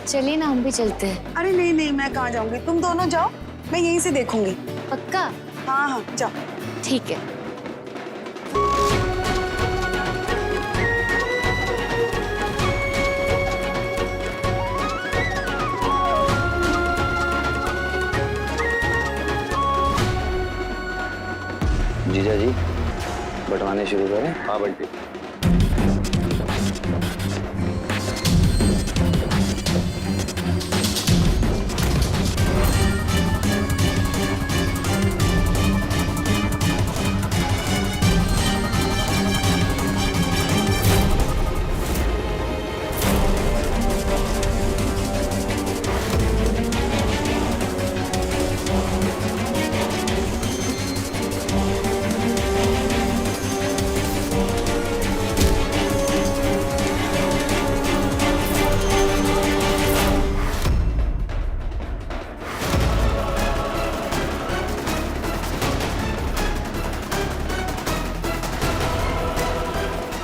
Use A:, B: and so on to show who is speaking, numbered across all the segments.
A: चलिए ना, हम भी चलते हैं।
B: अरे नहीं नहीं, मैं कहाँ जाऊंगी, तुम दोनों जाओ, मैं यहीं से देखूंगी।
A: पक्का?
B: हाँ हाँ जाओ।
A: ठीक है।
C: जीजा जी बंटवाने शुरू करें? हाँ बंटी।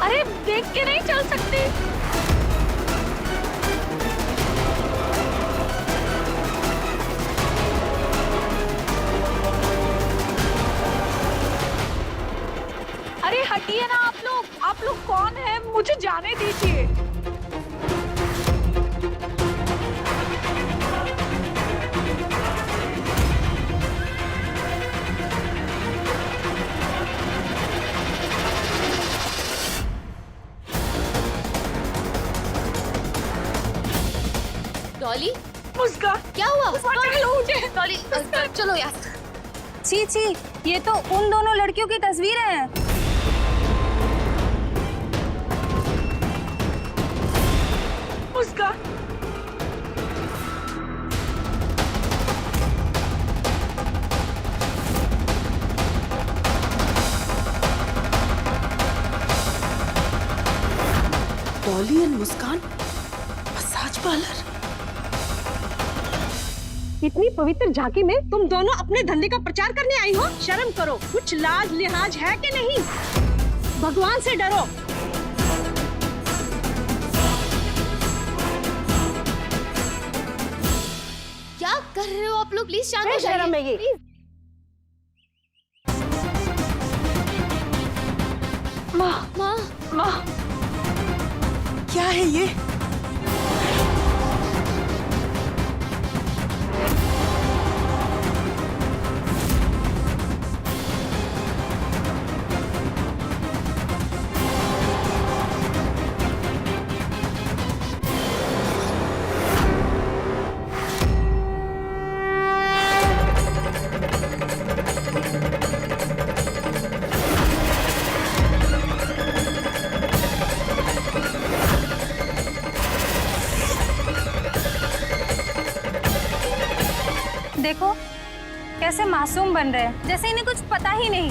A: अरे देख के नहीं चल सकते। अरे हटिए ना आप लोग कौन है? मुझे जाने दीजिए।
D: डॉली,
A: मुस्कान,
D: क्या हुआ?
A: पकड़ लो मुझे।
D: डॉली, चलो यार।
E: छी छी, ये तो उन दोनों लड़कियों की तस्वीरें हैं।
A: Muskan,
B: Dolly and Muskan massage parlour.
E: इतनी पवित्र झांकी में तुम दोनों अपने धंधे का प्रचार करने आई हो? शर्म करो, कुछ लाज लिहाज है कि नहीं? भगवान से डरो।
D: क्या कर रहे हो आप लोग? प्लीज शांत हो जाइए।
E: शर्म है ये।
A: माँ,
D: माँ,
A: माँ,
B: क्या है ये?
E: देखो कैसे मासूम बन रहे हैं, जैसे इन्हें कुछ पता ही नहीं।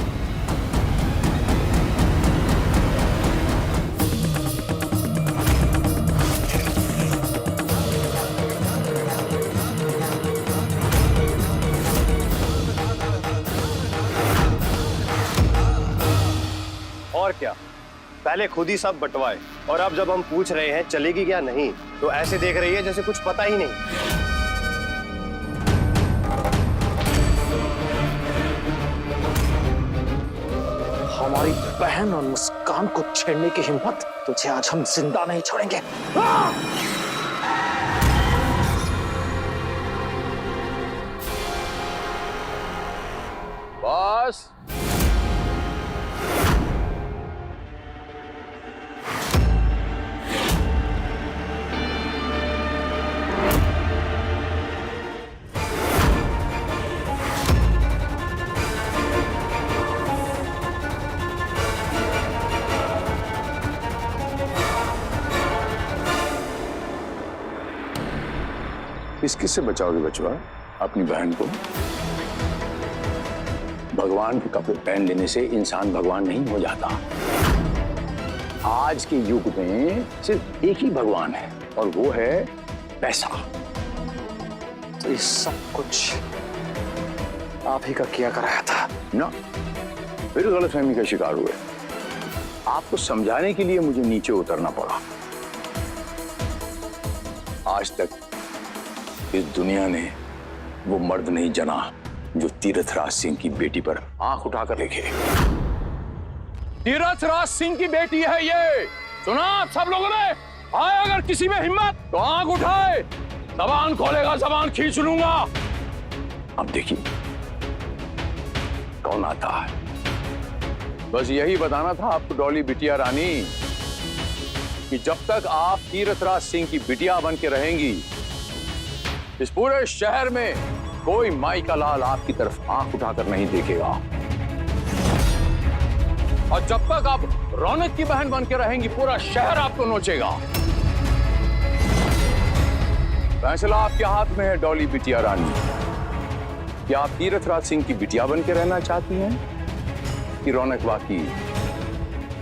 F: और क्या, पहले खुद ही सब बंटवाए और अब जब हम पूछ रहे हैं चलेगी क्या नहीं, तो ऐसे देख रही है जैसे कुछ पता ही नहीं।
G: हमारी बहन और मुस्कान को छेड़ने की हिम्मत, तुझे आज हम जिंदा नहीं छोड़ेंगे।
C: बॉस,
H: इस किससे बचाओगे बचवा अपनी बहन को? भगवान के कपड़े पहन लेने से इंसान भगवान नहीं हो जाता। आज के युग में सिर्फ एक ही भगवान है और वो है पैसा।
G: तो ये सब कुछ आप ही का किया कराया था
H: ना, फिर गलतफहमी का शिकार हुए। आपको समझाने के लिए मुझे नीचे उतरना पड़ा। आज तक इस दुनिया ने वो मर्द नहीं जना जो तीरथराज सिंह की बेटी पर आंख उठाकर देखे। तीरथराज सिंह की बेटी है ये। सुना आप सब लोगों ने? आए अगर किसी में हिम्मत तो आंख उठाए, जबान खोलेगा जबान खींच लूंगा। अब देखिए कौन आता है। बस यही बताना था आपको डॉली बिटिया रानी कि जब तक आप तीरथराज सिंह की बिटिया बन के रहेंगी, इस पूरे शहर में कोई माई का लाल आपकी तरफ आंख उठाकर नहीं देखेगा। और जब तक आप रौनक की बहन बन के रहेंगी, पूरा शहर आपको नोचेगा। फैसला आपके हाथ में है डॉली बिटिया रानी। क्या आप तीरथराज सिंह की बिटिया बन के रहना चाहती हैं कि रौनक बा की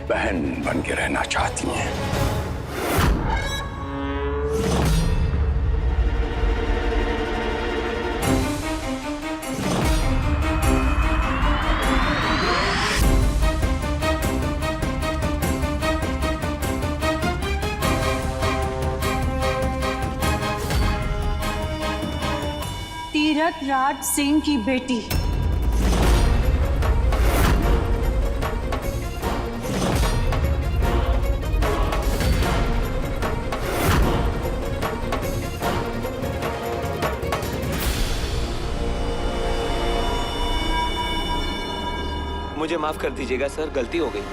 H: बहन बन के रहना चाहती हैं?
B: तीरथराज सिंह की बेटी।
I: मुझे माफ कर दीजिएगा सर, गलती हो गई।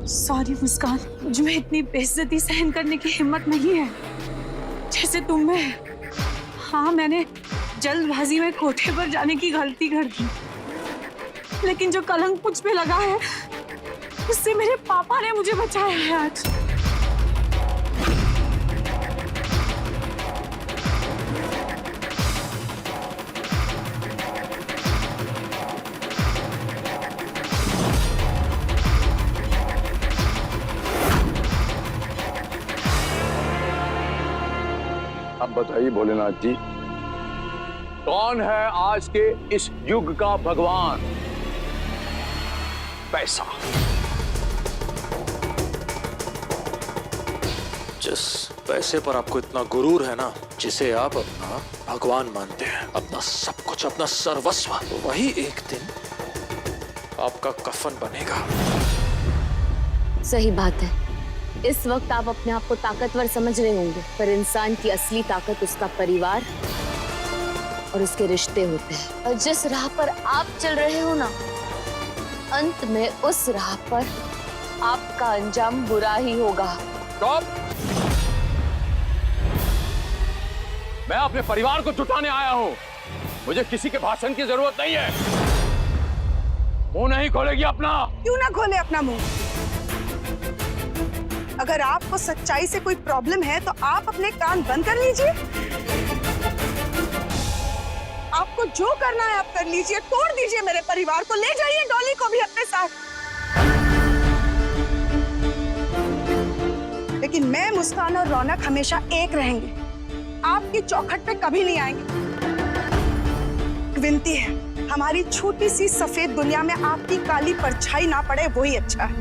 B: सॉरी मुस्कान, मुझ में इतनी बेइज्जती सहन करने की हिम्मत नहीं है जैसे तुम में है। हाँ, मैंने जल्दबाजी में कोठे पर जाने की गलती कर दी, लेकिन जो कलंक मुझ पे लगा है उससे मेरे पापा ने मुझे बचाया है आज।
H: अब बताइए भोलेनाथ जी, कौन है आज के इस युग का भगवान? पैसा।
G: जिस पैसे पर आपको इतना गुरूर है ना, जिसे आप अपना भगवान मानते हैं, अपना सब कुछ, अपना सर्वस्व, वही एक दिन आपका कफन बनेगा।
D: सही बात है। इस वक्त आप अपने आप को ताकतवर समझ रहे होंगे, पर इंसान की असली ताकत उसका परिवार और उसके रिश्ते होते हैं। और जिस राह पर आप चल रहे हो ना, अंत में उस राह पर आपका अंजाम बुरा ही होगा।
H: स्टॉप! मैं अपने परिवार को जुटाने आया हूं। मुझे किसी के भाषण की जरूरत नहीं है। मुंह नहीं खोलेगी अपना?
B: क्यों ना खोले अपना मुंह? अगर आपको सच्चाई से कोई प्रॉब्लम है तो आप अपने कान बंद कर लीजिए। आपको जो करना है आप कर लीजिए, तोड़ दीजिए मेरे परिवार को, ले जाइए डॉली को भी अपने साथ। लेकिन मैं, मुस्कान और रौनक हमेशा एक रहेंगे, आपकी चौखट पे कभी नहीं आएंगे। विनती है, हमारी छोटी सी सफेद दुनिया में आपकी काली परछाई ना पड़े, वही अच्छा है।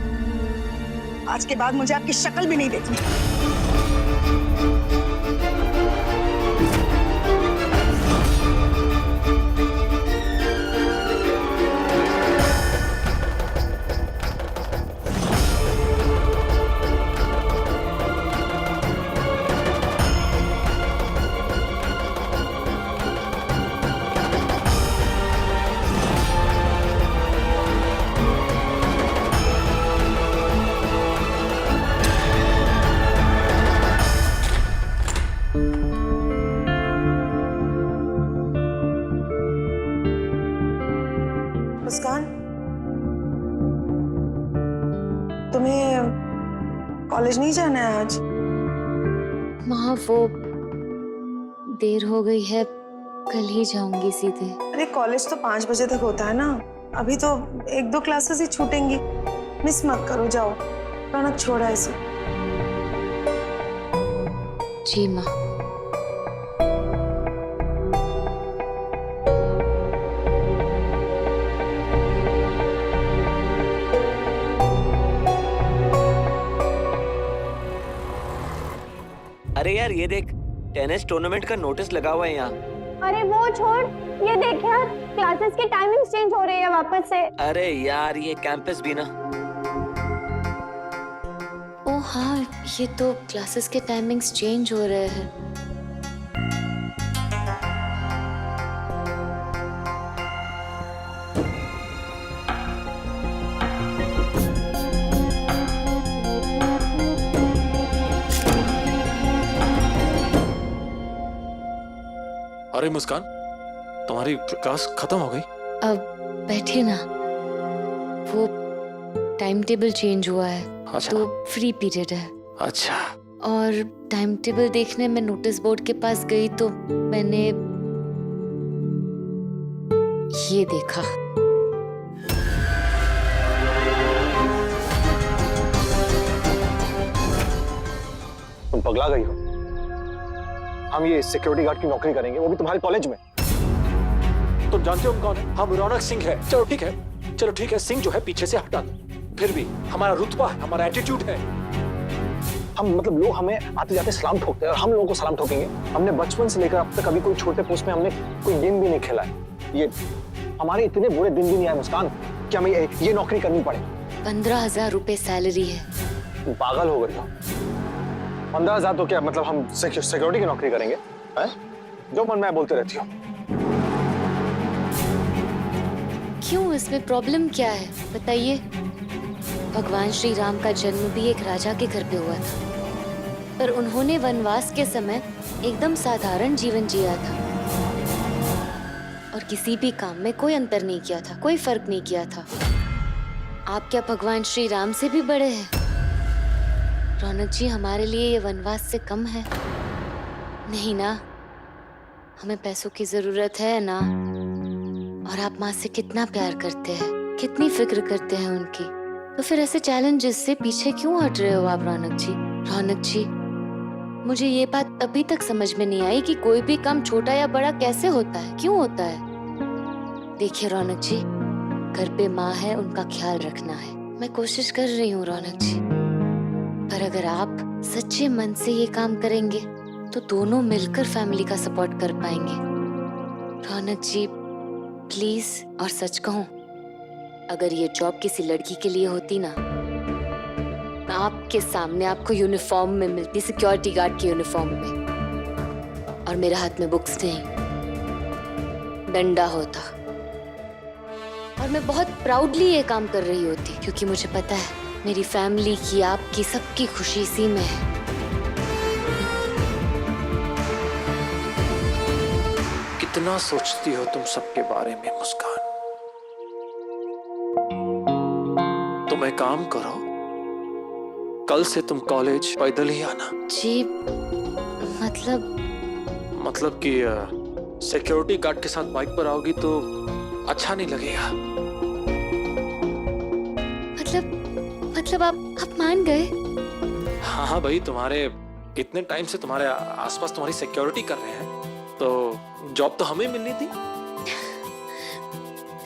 B: आज के बाद मुझे आपकी शक्ल भी नहीं देखनी। मुस्कान, तुम्हें कॉलेज नहीं जाना है आज?
D: माँ, वो देर हो गई है, कल ही जाऊंगी सीधे।
B: अरे कॉलेज तो 5 बजे तक होता है ना, अभी तो 1-2 क्लासेस ही छूटेंगी। मिस मत करो, जाओ। रौनक छोड़ा इसे।
D: जी माँ।
I: अरे यार ये देख, टेनिस टूर्नामेंट का नोटिस लगा हुआ है यहाँ।
J: अरे वो छोड़, ये देख यार, क्लासेस की टाइमिंग चेंज हो रही है वापस से।
I: अरे यार ये कैंपस भी ना।
D: ओ हाँ, ये तो क्लासेस के टाइमिंग्स चेंज हो रहे हैं।
G: अरे मुस्कान, तुम्हारी क्लास खत्म हो गई?
D: अब बैठिए ना, वो टाइम टेबल चेंज हुआ है।
G: अच्छा।
D: तो फ्री पीरियड है।
G: अच्छा।
D: और टाइम टेबल देखने में नोटिस बोर्ड के पास गई तो मैंने ये देखा।
F: तुम पगला गई हो? हम ये सिक्योरिटी गार्ड की नौकरी करेंगे, वो भी तुम्हारे कॉलेज में।
G: तुम जानते हो हम कौन है? हम रौनक सिंह है। चलो ठीक है, सिंह जो है पीछे से हटा दो। फिर भी हमारा रुतबा है, हमारा एटीट्यूड है।
F: हम मतलब लोग हमें आते जाते सलाम ठोकते हैं और हम लोगों को सलाम ठोकेंगे? हमने बचपन से लेकर अब तक कभी कोई छोटे पोस्ट में हमने कोई गेम भी नहीं खेला है। ये हमारे इतने बुरे दिन भी नहीं आए मुस्कान कि हमें ये नौकरी करनी पड़े।
D: 15,000 रुपए सैलरी है।
F: पागल हो गई हो? 15,000 तो क्या मतलब हम सिक्योरिटी की नौकरी करेंगे? हैं? जो मन में बोलते रहती हो।
D: क्यों, इसमें प्रॉब्लम क्या है बताइए? भगवान श्री राम का जन्म भी एक राजा के घर पे हुआ था, पर उन्होंने वनवास के समय एकदम साधारण जीवन जिया था और किसी भी काम में कोई अंतर नहीं किया था, कोई फर्क नहीं किया था। आप क्या भगवान श्री राम से भी बड़े हैं? रौनक जी, हमारे लिए ये वनवास से कम है? नहीं ना, हमें पैसों की जरूरत है ना। और आप माँ से कितना प्यार करते हैं, कितनी फिक्र करते हैं उनकी, तो फिर ऐसे चैलेंजेस से पीछे क्यों हट रहे हो आप रौनक जी? रौनक जी, मुझे ये बात अभी तक समझ में नहीं आई कि कोई भी काम छोटा या बड़ा कैसे होता है, क्यों होता है। देखिए रौनक जी, घर पे माँ है, उनका ख्याल रखना है। मैं कोशिश कर रही हूँ रौनक जी, पर अगर आप सच्चे मन से ये काम करेंगे तो दोनों मिलकर फैमिली का सपोर्ट कर पाएंगे। रौनक जी प्लीज, और सच कहूं, अगर ये जॉब किसी लड़की के लिए होती ना, मैं आपके सामने आपको यूनिफॉर्म में मिलती, सिक्योरिटी गार्ड की यूनिफॉर्म में, और मेरे हाथ में बुक्स नहीं, डंडा होता, और मैं बहुत प्राउडली ये काम कर रही होती, क्योंकि मुझे पता है मेरी फैमिली की, आपकी, सबकी खुशी इसी में है।
G: कितना सोचती हो तुम सबके बारे में मुस्कान? तुम एक काम करो, कल से तुम कॉलेज पैदल ही आना।
D: जी
G: मतलब कि सिक्योरिटी गार्ड के साथ बाइक पर आओगी तो अच्छा नहीं लगेगा।
D: मतलब आप मान गए?
G: हाँ भाई, तुम्हारे इतने टाइम से तुम्हारे आसपास तुम्हारी सिक्योरिटी कर रहे हैं, तो जॉब तो हमें मिलनी थी।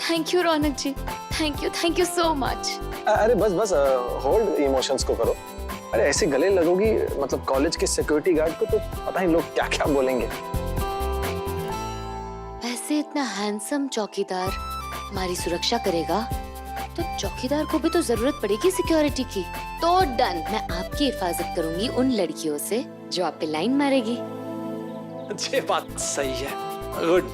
D: Thank you Raunak ji, thank you so much.
F: अरे बस होल्ड इमोशंस को करो। अरे ऐसे गले लगोगी मतलब कॉलेज के सिक्योरिटी गार्ड को तो पता ही लोग क्या क्या बोलेंगे।
D: वैसे इतना हैंडसम चौकीदार हमारी सुरक्षा करेगा तो चौकीदार को भी तो जरूरत पड़ेगी सिक्योरिटी की। तो डन, मैं आपकी हिफाजत करूंगी उन लड़कियों से जो आप पे लाइन मारेगी।
G: ये बात सही है। गुड,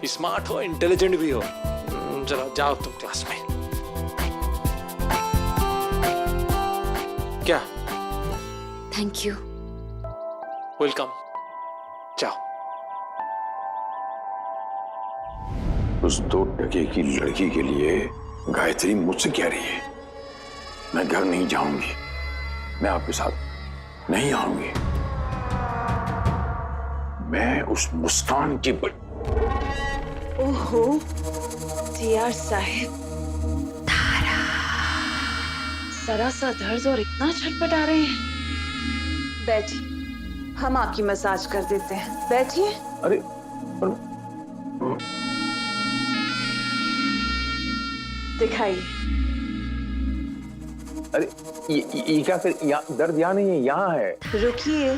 G: स्मार्ट हो, इंटेलिजेंट भी हो। चलो जाओ तुम क्लास में। क्या?
D: Thank you.
G: वेलकम, जाओ।
H: उस 2 टके की लड़की के लिए गायत्री मुझसे कह रही है मैं घर नहीं जाऊंगी, मैं आपके साथ नहीं आऊंगी। मैं उस मुस्कान की
B: ओहो सीआर साहिब, जरा सा दर्द और इतना छटपटा रहे हैं। बैठिए, हम आपकी मसाज कर देते हैं, बैठिए।
H: अरे
B: दिखाइए।
H: अरे ये क्या फिर दर्द यहाँ नहीं है, यहाँ है।
B: रुकिए,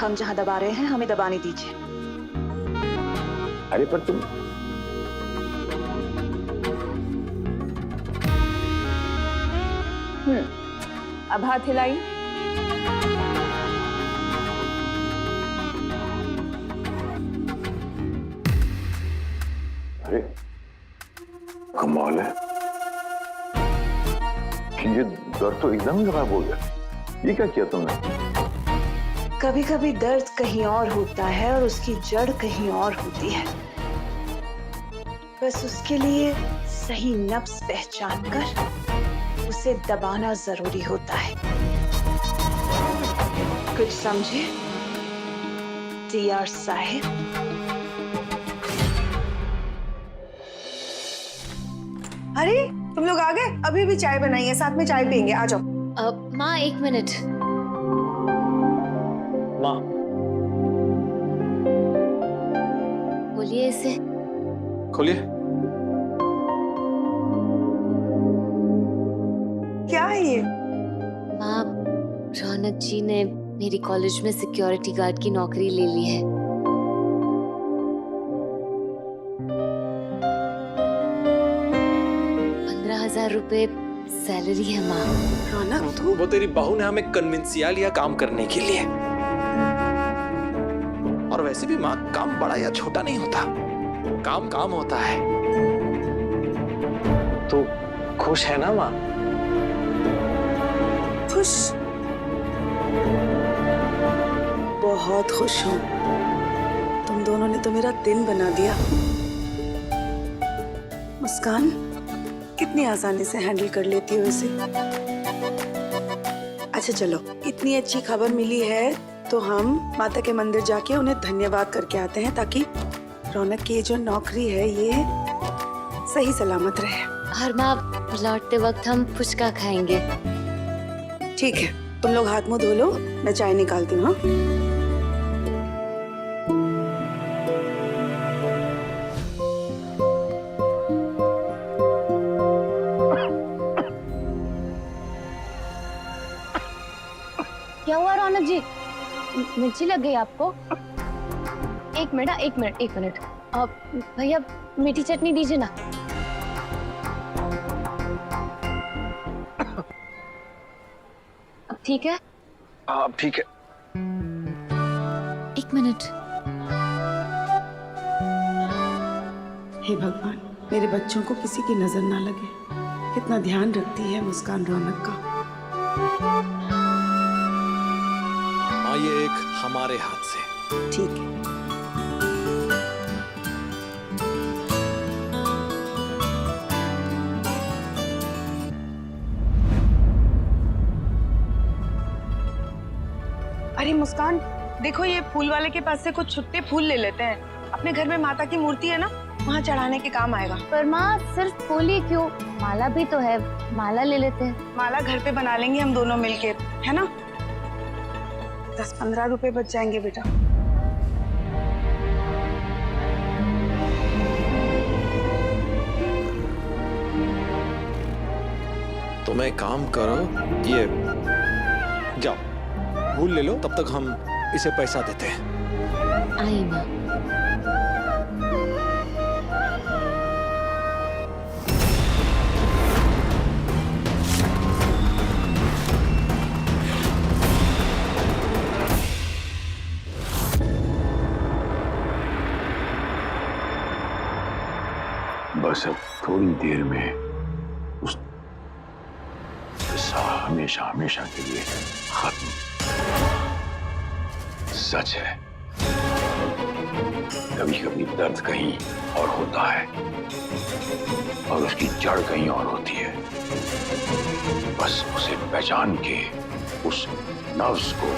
A: हम जहाँ दबा रहे हैं हमें दबाने दीजिए।
H: अरे पर तुम
A: अब हाथ हिलाई।
H: अरे कमाल है, ये दर्द तो एकदम ही गायब हो गया। ये क्या किया तुमने?
A: कभी कभी दर्द कहीं और होता है और उसकी जड़ कहीं और होती है। बस उसके लिए सही नब्ज पहचान कर उसे दबाना जरूरी होता है। कुछ समझे टीआर साहिब?
K: अरे तुम लोग आ गए? अभी भी चाय बनाई है, साथ में चाय पियेंगे, आ जाओ।
D: माँ 1 मिनट।
F: माँ
D: बोलिए इसे।
G: खोलिए।
K: क्या है ये?
D: माँ, रौनक जी ने मेरी कॉलेज में सिक्योरिटी गार्ड की नौकरी ले ली है। ₹15,000 सैलरी है माँ।
K: रौनक
G: तो वो तेरी बहू ने हमें कन्विंसिया लिया काम करने के लिए। और वैसे भी माँ, काम बड़ा या छोटा नहीं होता, काम काम होता है।
F: तो खुश है ना माँ?
K: खुश? बहुत खुश हूँ। तुम दोनों ने तो मेरा दिन बना दिया। मुस्कान, कितनी आसानी से हैंडल कर लेती हो इसे। अच्छा चलो, इतनी अच्छी खबर मिली है तो हम माता के मंदिर जाके उन्हें धन्यवाद करके आते हैं, ताकि रौनक की ये जो नौकरी है ये सही सलामत रहे।
D: और माँ, लौटते वक्त हम फुचका खाएंगे।
K: ठीक है, तुम लोग हाथ मुंह धो लो, मैं चाय निकालती हूँ।
D: क्या हुआ रौनक जी? मिर्ची लग गई आपको? एक मिनट। भैया मीठी चटनी दीजिए ना। अब ठीक है?
F: अब ठीक है।
D: 1 मिनट।
K: हे भगवान, मेरे बच्चों को किसी की नजर ना लगे। कितना ध्यान रखती है मुस्कान रौनक का।
G: माँ, ये एक हमारे हाथ से।
K: ठीक है। अरे मुस्कान, देखो ये फूल वाले के पास से कुछ छुट्टे फूल ले लेते हैं। अपने घर में माता की मूर्ति है ना, वहाँ चढ़ाने के काम आएगा।
D: पर माँ, सिर्फ फूल ही क्यों? माला भी तो है, माला ले लेते हैं।
K: माला घर पे बना लेंगे हम दोनों मिलके, है ना? 10-15 रुपए बच जाएंगे बेटा।
G: तुम एक काम करो, ये जाओ फूल ले लो, तब तक हम इसे पैसा देते हैं।
D: आई माँ।
H: बस अब थोड़ी देर में उस किस्सा हमेशा हमेशा के लिए खत्म। सच है, कभी कभी दर्द कहीं और होता है और उसकी जड़ कहीं और होती है। बस उसे पहचान के उस नफ्स को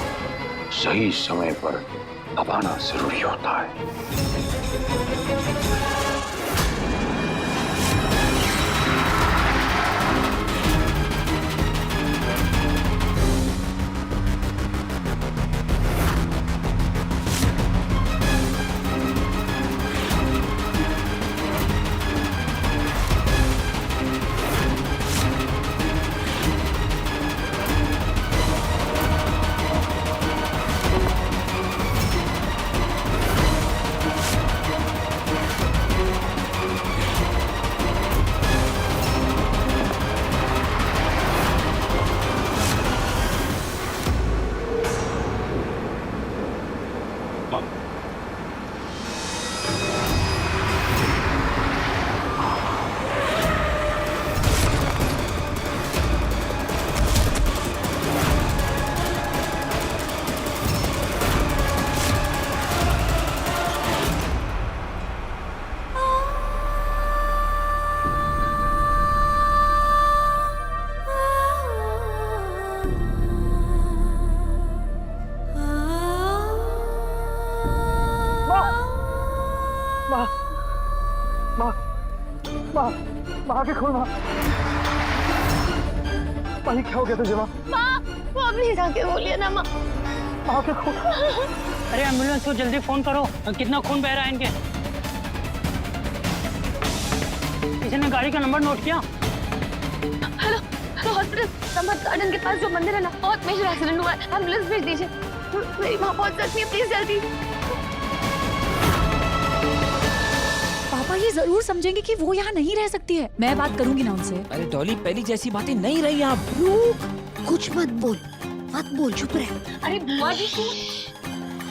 H: सही समय पर दबाना जरूरी होता है।
F: माँ माँ माँ माँ आंखें खोल माँ। माँ क्या हो गया तुझे माँ?
D: वो प्लीज आके बोलिए ना माँ।
F: माँ आंखें खोल।
L: अरे एम्बुलेंस को जल्दी फोन करो। कितना खून बह रहा है इनके? किसी ने गाड़ी का नंबर नोट किया?
D: Hello hello hospital Sampat Garden के पास जो मंदिर है ना, बहुत मेजर एक्सीडेंट हुआ है, एम्बुलेंस भेज दीजिए। मेरी माँ बहुत जख्मी है, प्लीज जल्दी।
A: पापा ये जरूर समझेंगे कि वो यहाँ नहीं रह सकती है। मैं बात करूंगी ना उनसे।
M: अरे डॉली, पहली जैसी बातें नहीं रही आप।
E: कुछ मत बोल, चुप रह।
A: अरे बुआ जी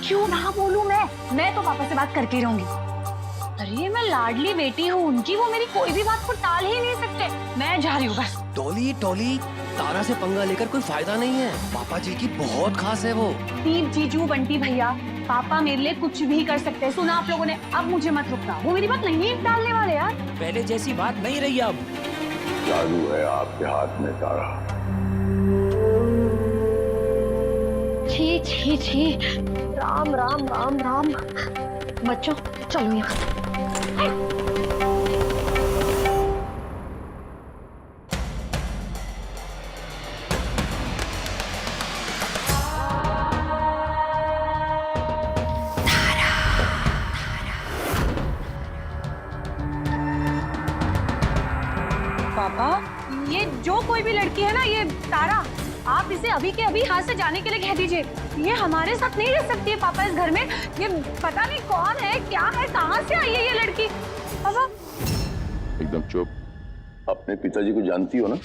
A: क्यों ना बोलूं मैं तो पापा से बात करके ही रहूंगी। अरे मैं लाडली बेटी हूँ उनकी, वो मेरी कोई भी बात को टाल ही नहीं सकते। मैं जा रही हूँ बस।
M: डॉली, तारा से पंगा लेकर कोई फायदा नहीं है। पापा जी की बहुत खास है वो।
A: दीप जीजू बंटी भैया, पापा मेरे लिए कुछ भी कर सकते हैं। सुना आप लोगों ने, अब मुझे मत रुकना। वो मेरी बात नहीं टालने वाले यार।
M: पहले जैसी बात नहीं रही अब।
H: जादू है आपके हाथ में तारा।
D: छी छी छी, राम राम राम राम। बच्चों चलो यहाँ।
A: पापा ये जो कोई भी लड़की है ना, ये तारा, आप इसे अभी के अभी यहाँ से जाने के लिए कह दीजिए। ये हमारे साथ नहीं रह सकती है पापा इस घर में। ये पता नहीं कौन है, क्या है, कहाँ से आई है ये लड़की। पापा
H: एकदम चुप। अपने पिताजी को जानती हो ना?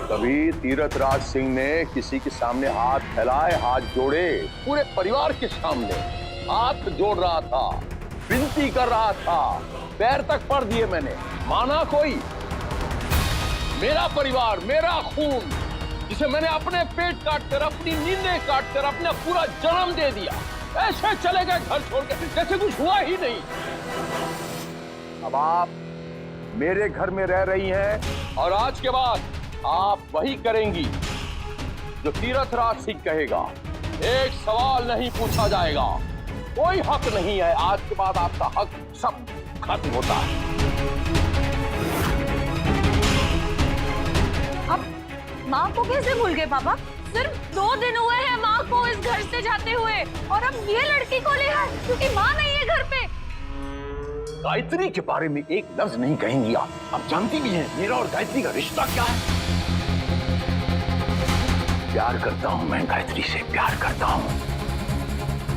H: कभी तीरथ राज सिंह ने किसी के सामने हाथ फैलाए, हाथ जोड़े, पूरे परिवार के सामने हाथ जोड़ रहा था, विनती कर रहा था, पैर तक पड़ दिए मैंने, माना कोई? मेरा परिवार, मेरा खून, जिसे मैंने अपने पेट काटकर, अपनी नींदें काटकर अपना पूरा जन्म दे दिया, ऐसे चले गए घर छोड़कर जैसे कुछ हुआ ही नहीं। अब आप मेरे घर में रह रही हैं और आज के बाद आप वही करेंगी जो तीरथ राज सिंह कहेगा। एक सवाल नहीं पूछा जाएगा, कोई हक नहीं है। आज के बाद आपका हक सब खत्म होता है।
A: अब माँ को कैसे भूल गए पापा? सिर्फ 2 दिन हुए हैं माँ को इस घर से जाते हुए, और अब ये लड़की को ले आए क्योंकि माँ नहीं है घर पे।
H: गायत्री के बारे में एक लफ्ज नहीं कहेंगी आप। आप जानती भी हैं मेरा और गायत्री का रिश्ता क्या है। प्यार करता हूं मैं गायत्री से, प्यार करता हूं।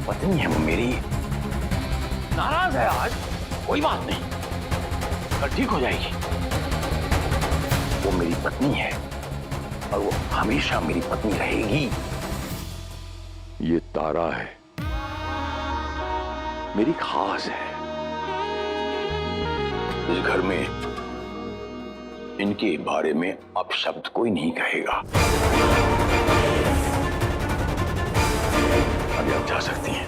H: पत्नी है वो मेरी। नाराज है आज, कोई बात नहीं, कल ठीक हो जाएगी। वो मेरी पत्नी है और वो हमेशा मेरी पत्नी रहेगी। ये तारा है, मेरी खास है। इस घर में इनके बारे में अब शब्द कोई नहीं कहेगा। अभी आप जा सकती हैं।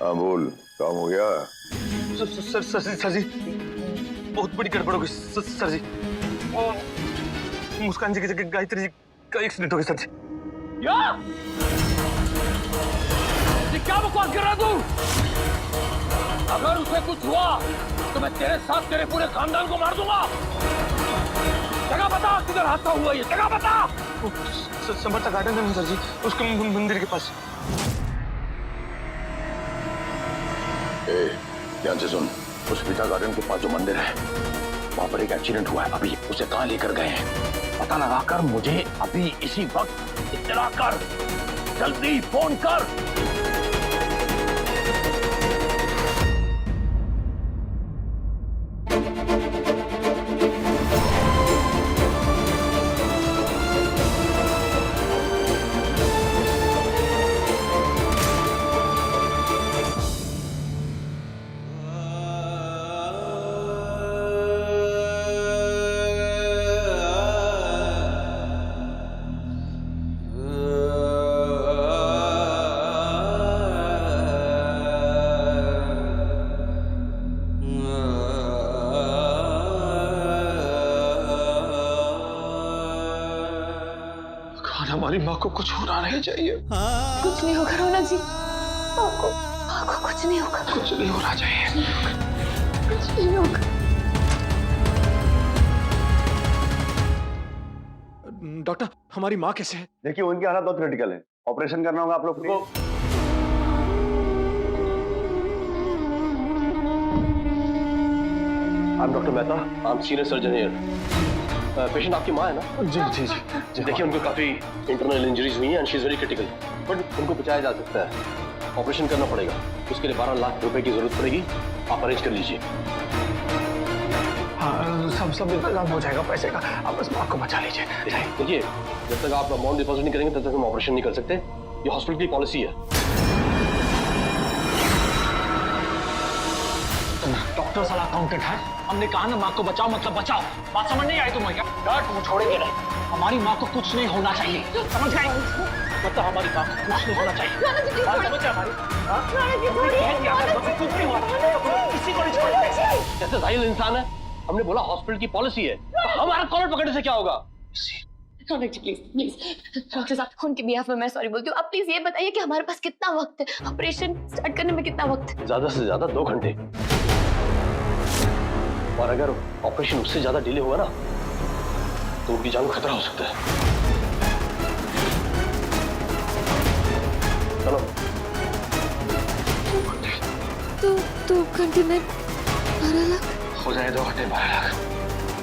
H: हाँ बोल, काम हो गया?
F: सर जी बहुत बड़ी गड़बड़ हो गई सर जी। मुस्कान जी की जगह गायत्री जी का एक्सीडेंट हो गया सर जी।
H: क्या बकवास कर रहा तू? अगर उसे कुछ हुआ तो मैं तेरे साथ तेरे पूरे खानदान को मार दूंगा। जगह बता, किधर हादसा हुआ? ये जगह बता।
F: समर्था गार्डन है सर जी, उसके मंदिर के पास।
H: ध्यान से सुन, उस पिता गार्डन के पास जो मंदिर है वहां पर एक एक्सीडेंट हुआ है। अभी उसे कहां लेकर गए हैं पता लगाकर मुझे अभी इसी वक्त इत्तला कर। जल्दी फोन कर।
F: हमारी माँ को कुछ होना नहीं चाहिए।
D: कुछ नहीं होगा रोना जी, आपको कुछ नहीं होगा।
F: कुछ नहीं होना चाहिए।
D: कुछ नहीं होगा।
G: डॉक्टर, हमारी माँ कैसे है?
H: देखिए उनकी हालत बहुत क्रिटिकल है, ऑपरेशन करना होगा आप लोग को।
I: I'm doctor Mehta, I'm senior surgeon here. Patient आपकी माँ है ना?
F: जी जी जी।
I: देखिए उनको काफी इंटरनल इंजरीज हुई हैं and she is very critical, but उनको बचाया जा सकता है। ऑपरेशन करना पड़ेगा, उसके लिए 12 लाख रुपए की जरूरत पड़ेगी, आप अरेंज कर लीजिए।
F: हाँ, सब इंतजाम हो जाएगा पैसे का, आप बस माँ को बचा लीजिए।
I: देखिए जब तक आप अमाउंट डिपॉजिट नहीं करेंगे तब तक हम ऑपरेशन नहीं कर सकते, ये हॉस्पिटल की पॉलिसी है।
F: डॉक्टर साला अकाउंटेंट है, हमने कहा ना माँ को बचाओ मतलब बचाओ। बात समझ नहीं आई तुम्हें क्या? डर तुम छोड़ेंगे नहीं, हमारी माँ को कुछ नहीं होना चाहिए, समझ गए? मतलब हमारी माँ को कुछ नहीं होना चाहिए। बात समझ हमारी? कुछ नहीं होना, किसी को नहीं छोड़ेंगे।
I: जैसे जाहिल इंसान है, हमने बोला हॉस्पिटल की पॉलिसी है, तो हमारा कॉलर पकड़ने से क्या होगा?
D: प्लीज प्लीज डॉक्टर साहब, उनके बिहाफ में मैं सॉरी बोलती हूँ। आप प्लीज ये बताइए कि हमारे पास कितना वक्त है, ऑपरेशन स्टार्ट करने में कितना वक्त है?
I: ज्यादा से ज्यादा 2 घंटे, और अगर ऑपरेशन उससे ज्यादा डिले हुआ ना तो उनकी जान को खतरा हो सकता है। चलो।
D: 2 घंटे में 12 लाख
F: हो जाए, 2 घंटे 12 लाख,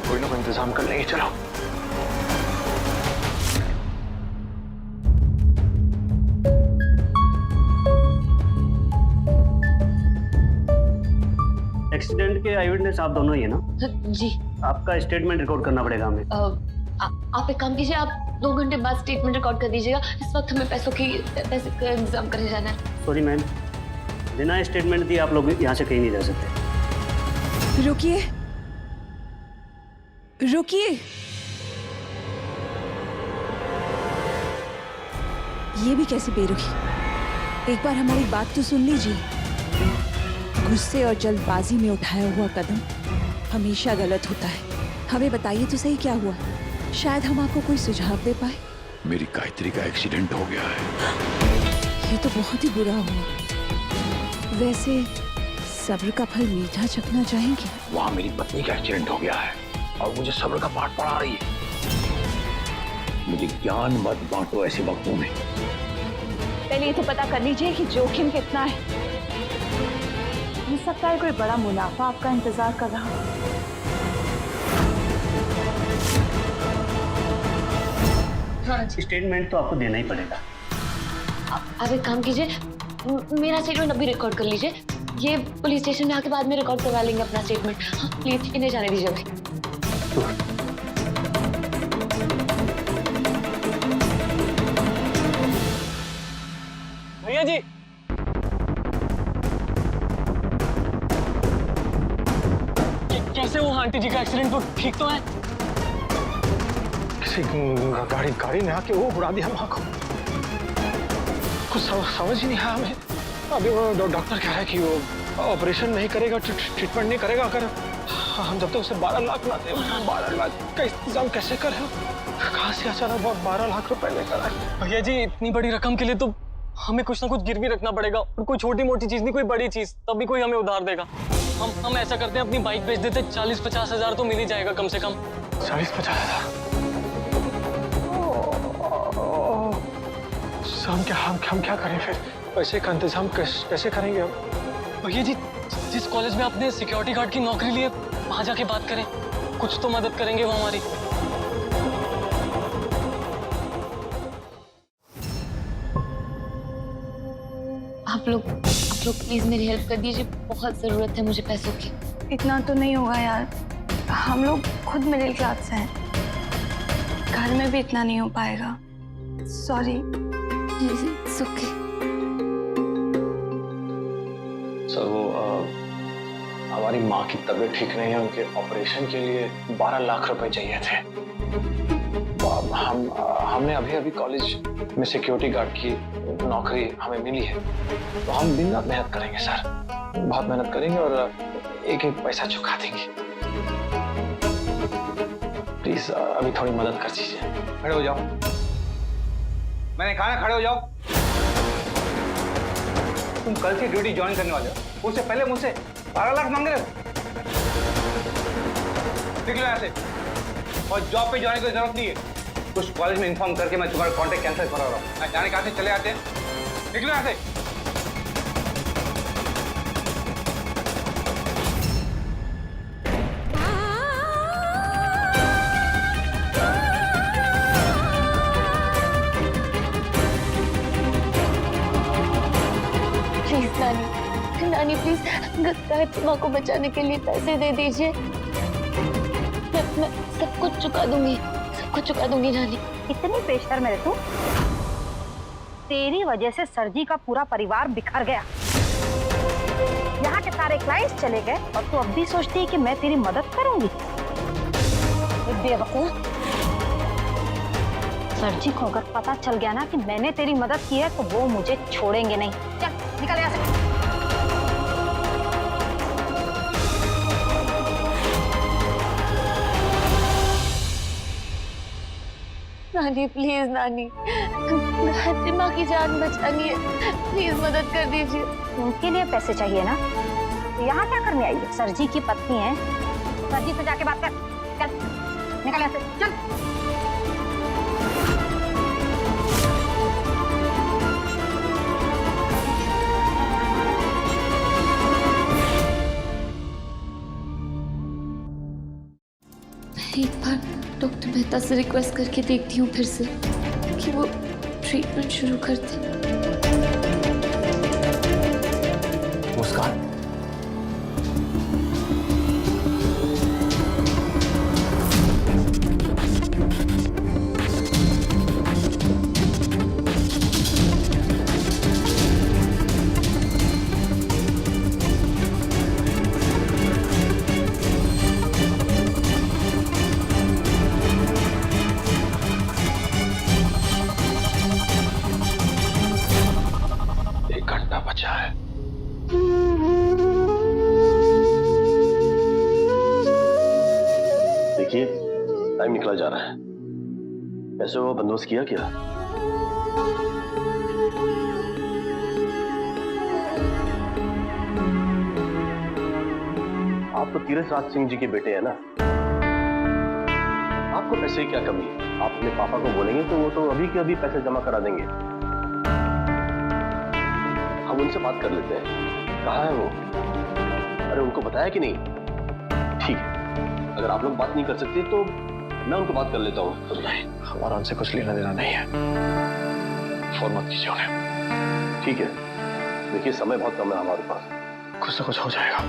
F: कोई ना कोई इंतजाम कर लेंगे। चलो।
L: एक्सीडेंट के आई विटनेस आप दोनों ही है ना?
D: जी।
L: आपका स्टेटमेंट रिकॉर्ड करना पड़ेगा हमें।
D: आप एक काम कीजिए, आप 2 घंटे बाद स्टेटमेंट रिकॉर्ड कर दीजिएगा। इस वक्त हमें पैसे का इंतजाम करने जाना है।
L: सॉरी मैम, बिना स्टेटमेंट दिए आप लोग यहाँ से कहीं नहीं जा सकते।
B: रुकिए रुकिए, ये भी कैसी बेरुखी? एक बार हमारी बात तो सुन लीजिए। गुस्से और जल्दबाजी में उठाया हुआ कदम हमेशा गलत होता है। हमें बताइए तो सही क्या हुआ, शायद हम आपको कोई सुझाव दे पाए।
H: मेरी गायत्री का एक्सीडेंट हो गया है।
B: ये तो बहुत ही बुरा हुआ। वैसे सब्र का फल मीठा चखना चाहेंगे?
F: वहाँ मेरी पत्नी का एक्सीडेंट हो गया है और मुझे सब्र का पाठ पढ़ा रही है।
H: मुझे ज्ञान मत बांटो ऐसे वक्तों में।
B: पहले ये तो पता कर लीजिए कि जोखिम कितना है। हो सकता है कोई बड़ा मुनाफा आपका इंतजार कर रहा हो।
L: स्टेटमेंट तो आपको देना ही पड़ेगा।
D: आप एक काम कीजिए, मेरा स्टेटमेंट अभी रिकॉर्ड कर लीजिए। ये पुलिस स्टेशन में आके बाद में रिकॉर्ड करवा लेंगे अपना स्टेटमेंट। हाँ प्लीज इन्हें जाने दीजिए भाई।
L: भैया जी, कैसे वो आंटी जी का एक्सीडेंट, तो ठीक तो है?
F: किसी गाड़ी ने आके वो उड़ा दिया माँ को। कुछ समझ ही नहीं आया हमें। अभी वो डॉक्टर कह रहा है कि वो ऑपरेशन नहीं करेगा, ट्रीटमेंट नहीं करेगा। अगर हम जब तक उसे 12 लाख ना दे, 12 लाख का इंतजाम कैसे करें? कहाँ से अचानक 12 लाख रुपए लेकर आए?
L: भैया जी, इतनी बड़ी रकम के लिए तो हमें कुछ ना कुछ गिरवी रखना पड़ेगा, और कोई छोटी मोटी चीज नहीं, कोई बड़ी चीज, तभी कोई हमें उधार देगा। हम ऐसा करते हैं, अपनी बाइक बेच देते, 40-50 हजार तो मिल ही जाएगा कम से कम।
F: 40-50 हजार? हम क्या करें फिर? पैसे का इंतजाम कैसे करेंगे हम?
L: भैया जी, जिस कॉलेज में आपने सिक्योरिटी गार्ड की नौकरी ली है, वहां जाके बात करें, कुछ तो मदद करेंगे वो हमारी।
D: आप लोग प्लीज मेरी हेल्प कर दीजिए, बहुत जरूरत है मुझे पैसों की।
J: इतना तो नहीं होगा यार, हम लोग खुद मिडिल क्लास से हैं, घर में भी इतना नहीं हो पाएगा। सॉरी।
D: ओके
F: सर, वो हमारी माँ की तबीयत ठीक नहीं है, उनके ऑपरेशन के लिए 12 लाख रुपए चाहिए थे। हमने अभी कॉलेज में सिक्योरिटी गार्ड की नौकरी हमें मिली है, तो हम दिन रात मेहनत करेंगे सर, बहुत मेहनत करेंगे और एक एक पैसा चुका देंगे। प्लीज अभी थोड़ी मदद कर दीजिए। खड़े हो जाओ।
N: मैंने कहा ना खड़े हो जाओ। तुम कल से ड्यूटी ज्वाइन करने वाले हो, उससे पहले मुझसे 12 लाख मांग रहे हो। निकलो यहाँ से, और जॉब पे जाने की जरूरत नहीं है। कुछ कॉलेज में इन्फॉर्म करके मैं तुम्हारा कॉन्ट्रैक्ट कैंसिल करा रहा हूँ। जाने कहाँ से चले आते हैं, निकलो यहाँ से।
D: प्लीज नानी, नानी प्लीज गायत्री माँ को बचाने के लिए पैसे दे दीजिए। मैं सब कुछ चुका दूंगी नानी।
A: इतनी पेशतर मेरे तू, तेरी वजह से सरजी का पूरा परिवार बिखर गया। यहाँ के सारे क्लाइंट्स चले गए और तू अब भी सोचती है कि मैं तेरी मदद करूंगी। बेवकूफ, सरजी को अगर पता चल गया ना कि मैंने तेरी मदद की है तो वो मुझे छोड़ेंगे नहीं। चल निकल यहाँ से।
D: नानी प्लीज नानी, गायत्री माँ की जान बचानी है, प्लीज मदद कर दीजिए।
A: उनके लिए पैसे चाहिए ना, तो यहाँ क्या करने आई है? सरजी की पत्नी है, सरजी से जाके बात कर। चल निकल यहाँ से, चल।
D: एक बार डॉक्टर मेहता से रिक्वेस्ट करके देखती हूँ फिर से कि वो ट्रीटमेंट शुरू कर दे।
F: मुस्कान,
I: बचा है। देखिए टाइम निकला जा रहा है, पैसे वो बंदोबस्त किया क्या? आप तो तीरथ सिंह जी के बेटे हैं ना, आपको पैसे की क्या कमी है? आप अपने पापा को बोलेंगे तो वो तो अभी के अभी पैसे जमा करा देंगे। हम उनसे बात कर लेते हैं। कहाँ है वो? अरे उनको बताया कि नहीं? ठीक है, अगर आप लोग बात नहीं कर सकते तो मैं उनको बात कर लेता हूँ। तो नहीं,
F: हमारा उनसे कुछ लेना देना नहीं है, फोन मत कीजिए उन्हें।
I: ठीक है, देखिए समय बहुत कम है हमारे पास,
F: कुछ ना कुछ हो जाएगा।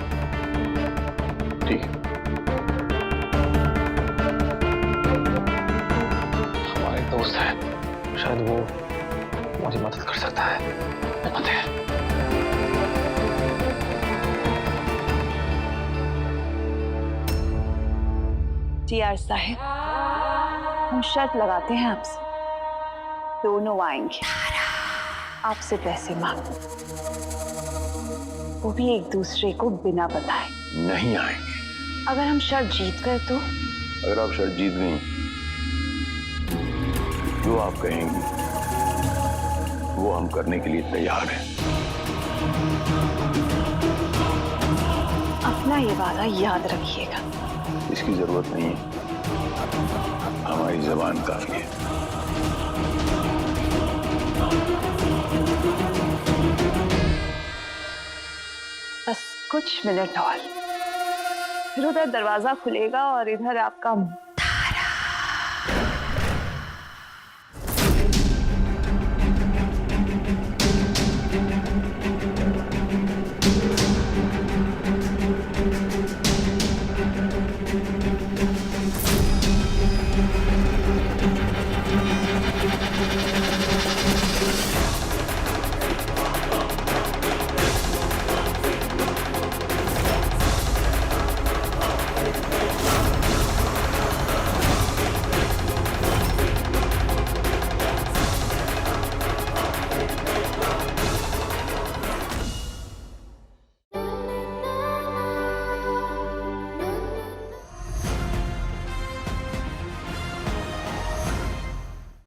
I: ठीक है।
F: हमारे दोस्त है, शायद वो हमारी मदद कर सकता है। हिम्मत है।
B: टीआर साहब, हम शर्त लगाते हैं आपसे, दोनों आएंगे आपसे पैसे मांगो, वो भी एक दूसरे को बिना बताए।
H: नहीं आएंगे।
B: अगर हम शर्त जीत गए तो?
H: अगर आप शर्त जीत गई, जो आप कहेंगी वो हम करने के लिए तैयार हैं।
B: अपना ये वादा याद रखिएगा।
H: इसकी जरूरत नहीं है, हमारी जबान काफी है।
B: बस कुछ मिनट और, फिर उधर दरवाजा खुलेगा और इधर आपका